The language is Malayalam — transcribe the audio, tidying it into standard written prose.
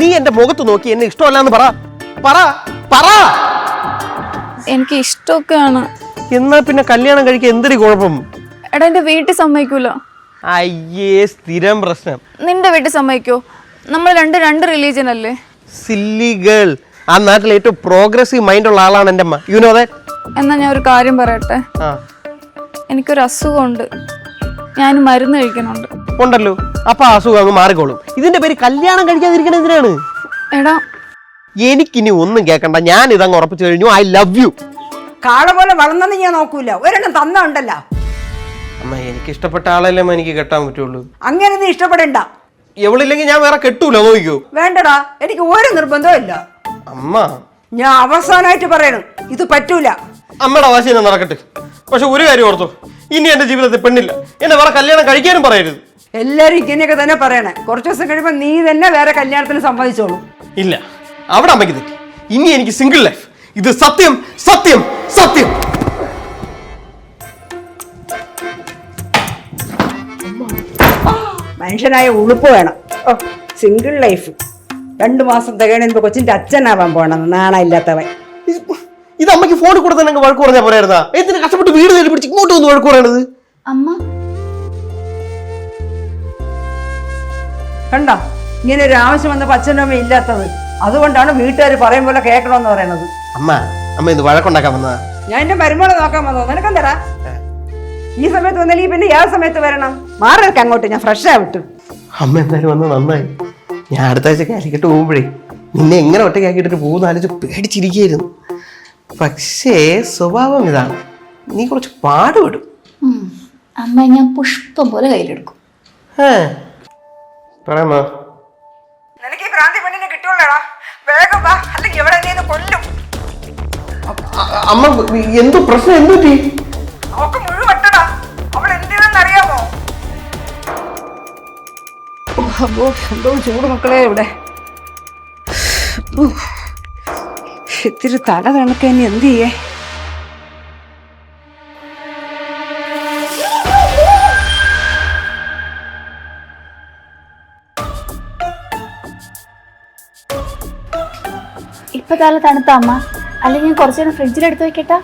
നീ എന്റെ മുഖത്ത് നോക്കി എന്നെ ഇഷ്ടമല്ലാന്ന് പറ പറ പറ. എനിക്ക് ഇഷ്ടമൊക്കെയാണ്. എന്നാ പിന്നെ കല്യാണം കഴിക്കാൻ എന്തൊരു കുഴപ്പം? എടാ എന്റെ വീട്ടിൽ സമ്മതിക്കൂല. അയ്യേ, സ്ഥിരം പ്രശ്നം. നിന്റെ വീട്ടിൽ സമ്മതിക്കോ? നമ്മൾ രണ്ട് റിലീജിയൻ അല്ലേ? Silly girl. ആ നാട്ടിൽ ഏറ്റവും പ്രോഗ്രസീവ് മൈൻഡ് ഉള്ള ആളാണ് എൻ്റെ അമ്മ. You know that? എന്നാ ഞാൻ ഒരു കാര്യം പറയട്ടെ. എനിക്കൊരു അസുഖമുണ്ട്, ഞാൻ മരുന്ന് കഴിക്കുന്നുണ്ട്. ഉണ്ടല്ലോ, അപ്പൊ ആ അസുഖം അങ്ങ് മാറിക്കോളും. ഇതിന്റെ പേര് കല്യാണം കഴിക്കാതിരിക്കണ എന്തിനാണ്? എടാ എനിക്കിനി ഒന്നും കേൾക്കണ്ട, ഞാൻ ഇതങ്ങ് ഉറപ്പിച്ചു കഴിഞ്ഞു. I love you. കാള പോലെ വളർന്നെന്ന് ഞാൻ നോക്കൂല, ഒരെണ്ണം തന്നുണ്ടല്ലോ. അമ്മ, എനിക്ക് ഇഷ്ടപ്പെട്ട ആളല്ലേ എനിക്ക് കെട്ടാൻ പറ്റുള്ളൂ. അങ്ങനെ നീ ഇഷ്ടപ്പെടണ്ട. എവളില്ലെങ്കിൽ ഞാൻ വേറെ കെട്ടൂല, നോക്കിക്കോ. വേണ്ടടാ, എനിക്ക് ഒരു നിർബന്ധവും ഇല്ല. അമ്മ, ഞാൻ അവസാനമായിട്ട് പറയണം, ഇത് പറ്റൂല. അമ്മയുടെ വാശി തന്നെ നടക്കട്ടെ. പക്ഷെ ഒരു കാര്യം ഓർത്തോ, ഇനി എന്റെ ജീവിതത്തിൽ പെണ്ണില്ല. എന്നെ വേറെ കല്യാണം കഴിക്കാനും പറയരുത്. എല്ലാരും ഇങ്ങനെയൊക്കെ തന്നെ പറയണേ. കുറച്ചു ദിവസം കഴിയുമ്പോ നീ തന്നെ വേറെ കല്യാണത്തിന് സമ്മതിച്ചോളൂ. ഇല്ല, അവിടെ അമ്മയ്ക്ക് തെറ്റി. ഇനി എനിക്ക് സിംഗിൾ ലൈഫ്. ഇത് സത്യം സത്യം സത്യം. മനുഷ്യനായ ഉളുപ്പ് വേണം. സിംഗിൾ ലൈഫ് 2 മാസം തികയണ കൊച്ചിന്റെ അച്ഛനാവാൻ പോണം, നാണമില്ലാത്തവൻ. ഇത് അമ്മയ്ക്ക് ഫോണിൽ കൂടെ തന്നെ വഴക്ക് പറഞ്ഞാൽ പോരായിരുന്നാ? എന്തിനാ കഷ്ടപ്പെട്ട് വീട് തേടി പിടിച്ച് ഇങ്ങോട്ട് വന്ന് വഴക്ക് പറയണത്? അമ്മ കണ്ട, ഇങ്ങനെ ഒരു ആവശ്യം വന്നപ്പോ അച്ഛനും അമ്മ ഇല്ലാത്തത്. അതുകൊണ്ടാണ് വീട്ടുകാർ പറയും പോലെ കേൾക്കണമെന്ന് പറയണത്. അമ്മ ഇത് വഴക്കുണ്ടാക്കാൻ വന്നതാ. ഞാൻ എന്റെ മരുമോളെ നോക്കാൻ വന്നോ? നിനക്കെന്തടാ? ഈ സമയത്ത് വന്നില്ലെങ്കിൽ പിന്നെ ഏത് സമയത്ത് വരണം? മാറൊക്കെ അങ്ങോട്ട്, ഞാൻ ഫ്രഷാ വിട്ടു. അമ്മ എന്തായാലും വന്ന് നന്നായി. ഞാൻ അടുത്ത ആഴ്ച കാലിക്കട്ട് പോകുമ്പോഴേ നിന്നെ എങ്ങനെ ഒറ്റയ്ക്കാക്കിയിട്ട് പോകുന്ന ആലോചിച്ച് പേടിച്ചിരിക്കുന്നു. പക്ഷേ സ്വഭാവം ഇതാണ്, നീ കുറച്ച് പാടുപെടും. അമ്മ ഞാൻ പുഷ്പം പോലെ കയ്യിലെടുക്കും. പറയാമോ? നിനക്ക് ഈ ഭ്രാന്തി പെണ്ണിനെ കിട്ടുള്ളടാ. വേഗം വാ, അല്ലെങ്കിൽ എവിടെ എന്നെ കൊല്ലും. അമ്മ, എന്തോ പ്രശ്നം? എന്തോ അവക്ക് മുഴുവട്ടടാ. അവൾ എന്തിനാന്നറിയാമോ? എന്തോ ചൂട് മക്കളെ ഇവിടെ. ഇത്തിരി തല തണുക്ക, ഇനി എന്ത് ചെയ്യേ? ഇപ്പൊ തല തണുത്ത അമ്മ, അല്ലെങ്കിൽ ഞാൻ കുറച്ചു നേരം ഫ്രിഡ്ജിലെടുത്ത് വെക്കട്ടാ?